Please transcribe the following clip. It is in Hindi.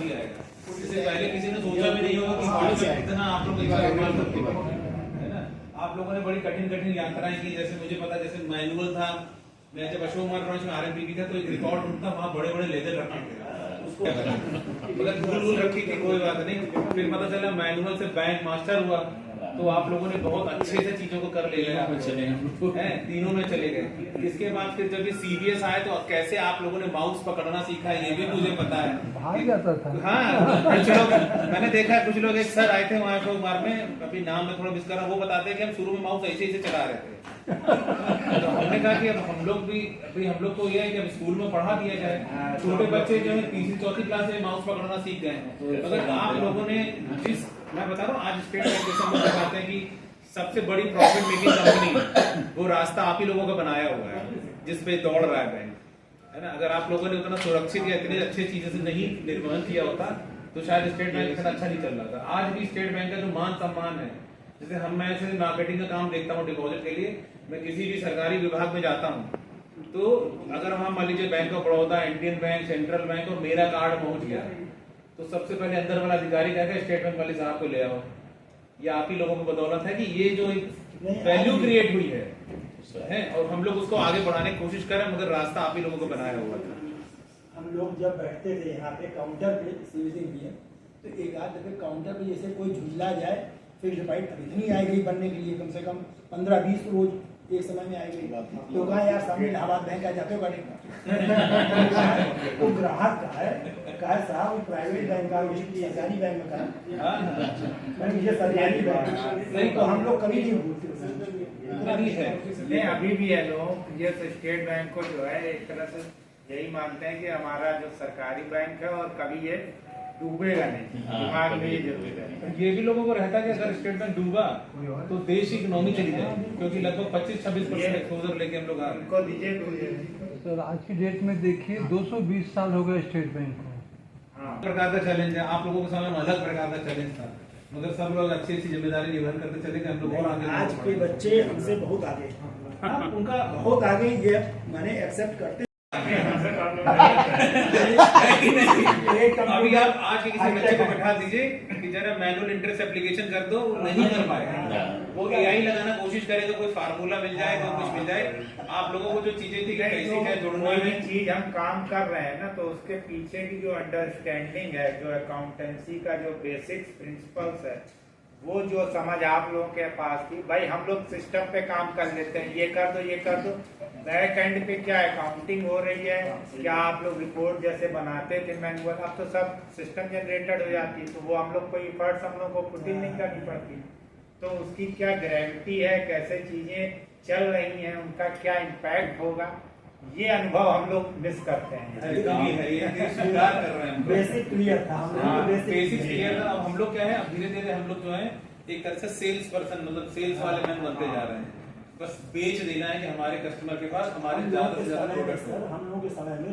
तभी आएगा। इससे पहले किसी ने सोचा भी नहीं होगा कि व्हाट्सएप इतना आप लोग इस्तेमाल करते है ना। आप लोगों ने बड़ी कठिन कठिन यात्राएं की, जैसे मुझे पता, जैसे मैनुअल था, मैं जब अशोक कुमार ब्रांच में RMPB था तो एक रिकॉर्ड रूम था, वहाँ बड़े बड़े लेजर रखे थे, उसको मतलब धूल रखी थी, कोई बात नहीं। फिर पता चला मैनुअल से बैंक मास्टर हुआ, तो आप लोगों ने बहुत अच्छे से चीजों को कर लिया, तीनों में चले गए। इसके बाद फिर जब ये CBS आए तो कैसे आप लोगों ने माउस पकड़ना सीखा, ये भी मुझे पता है। भाग जाता था। हाँ, कुछ लोग मैंने देखा है, कुछ लोग, एक सर आए थे वहाँ अशोक मार्ग में, अभी नाम में थोड़ा मिस कर रहा हूँ, वो बताते हैं कि हम शुरू में माउस ऐसे ऐसे चला रहे थे। तो हमने कहा कि अब हम लोग भी, अभी हम लोग को ये है कि अब स्कूल में पढ़ा दिया जाए। छोटे बच्चे जो है 3री 4री क्लास में माउस पकड़ना सीख गए हैं। मगर आप लोगों ने जिस, मैं बता रहा हूँ, आज स्टेट बैंक जैसे हम बताते हैं कि सबसे बड़ी प्रॉफिट मेकिंग कंपनी, वो रास्ता आप ही लोगों का बनाया हुआ है जिसपे दौड़ रहा है बैंक, है ना। अगर आप लोगों ने उतना सुरक्षित या इतनी अच्छी चीजें से नहीं निर्वहन किया होता तो शायद स्टेट बैंक इतना अच्छा नहीं चल रहा था। आज भी स्टेट बैंक का जो मान सम्मान है, जैसे मैं ऐसे मार्केटिंग का काम देखता हूँ डिपॉजिट के लिए, मैं किसी भी सरकारी विभाग में जाता हूँ तो अगर वहां मान लीजिए bank of Baroda, Indian bank, central bank और मेरा कार्ड पहुंच गया तो सबसे पहले अंदर वाला अधिकारी कहेगा स्टेट बैंक वाले साहब को ले आओ। ये आप ही लोगों को बदौलत है कि ये जो वैल्यू क्रिएट हुई है और हम लोग उसको आगे बढ़ाने की कोशिश करें, मगर रास्ता आप ही लोगों को बनाया हुआ था। हम लोग जब बैठते थे यहाँ पे काउंटर पे CBC में, तो एक आध दफे काउंटर पे जैसे कोई झुंझला जाए, फिक्स डिपॉजिट खरीदनी आई गई बनने के लिए कम से कम 15-20 रोज एक समय में आई गई, तो कहा यार सामने इलाहाबाद बैंक आ जाते हो गाड़ी वो ग्राहक का है साहब, वो प्राइवेट बैंक का, सरकारी बैंक में का, मुझे सरकारी बैंक नहीं, तो हम लोग कभी नहीं भूलते। अभी है नहीं, अभी भी है लोग ये स्टेट बैंक को जो है एक तरह से यही मानते हैं कि हमारा जो सरकारी बैंक है और कभी ये डूबेगा नहीं, दिमाग में ये जरूर है। ये भी लोगों को रहता है कि अगर स्टेट बैंक डूबा तो देश की इकोनॉमी चली जाएगी, क्योंकि लगभग 25-26% एक्सपोजर लेके हम लोग आ रहे हैं। उनको दीजिए सर आज की डेट में देखिए 220 साल हो गए स्टेट बैंक को। प्रकार का चैलेंज है, आप लोगों के समय में अलग प्रकार का चैलेंज था, मगर सब लोग अच्छी अच्छी जिम्मेदारी निर्वहन करते चले गए, हम लोग और आगे। आज के बच्चे हमसे बहुत आगे, उनका बहुत आगे, ये मैंने एक्सेप्ट करते। अभी आप आज के किसी बच्चे को बैठा दीजिए कि जरा मैनुअल इंटरेस्ट एप्लीकेशन कर दो, नहीं कर पाएगा। वो AI लगाना कोशिश करेगा, कोई फार्मूला मिल जाए, कोई कुछ मिल जाए। आप लोगों को जो चीजें थी कैसे क्या जोड़ना है, चीज हम काम कर रहे हैं ना, तो उसके पीछे की जो अंडरस्टैंडिंग है, जो अकाउंटेंसी का जो बेसिक्स प्रिंसिपल्स है, वो जो समझ आप लोगों के पास थी, भाई हम लोग सिस्टम पे काम कर लेते हैं, ये कर दो ये कर दो, बैक एंड पे क्या अकाउंटिंग हो रही है, क्या आप लोग रिपोर्ट जैसे बनाते थे मैनुअल, अब तो सब सिस्टम जनरेटेड हो जाती है, तो वो हम लोग को एफर्ट्स हम लोग को पुट इन नहीं करनी पड़ती, तो उसकी क्या ग्रेविटी है, कैसे चीजें चल रही हैं, उनका क्या इम्पैक्ट होगा, ये अनुभव हम लोग मिस करते हैं। स्वीकार कर रहे हैं, बेसिक क्लियर था, बेसिक क्लियर था। अब हम लोग क्या है, अब धीरे धीरे हम लोग जो है एक तरह से सेल्स पर्सन, मतलब सेल्स वाले मैन बनते जा रहे हैं। बस बेच देना है कि हमारे कस्टमर के पास हमारे ज्यादा से ज्यादा प्रोडक्ट हो। हम लोगों के समय में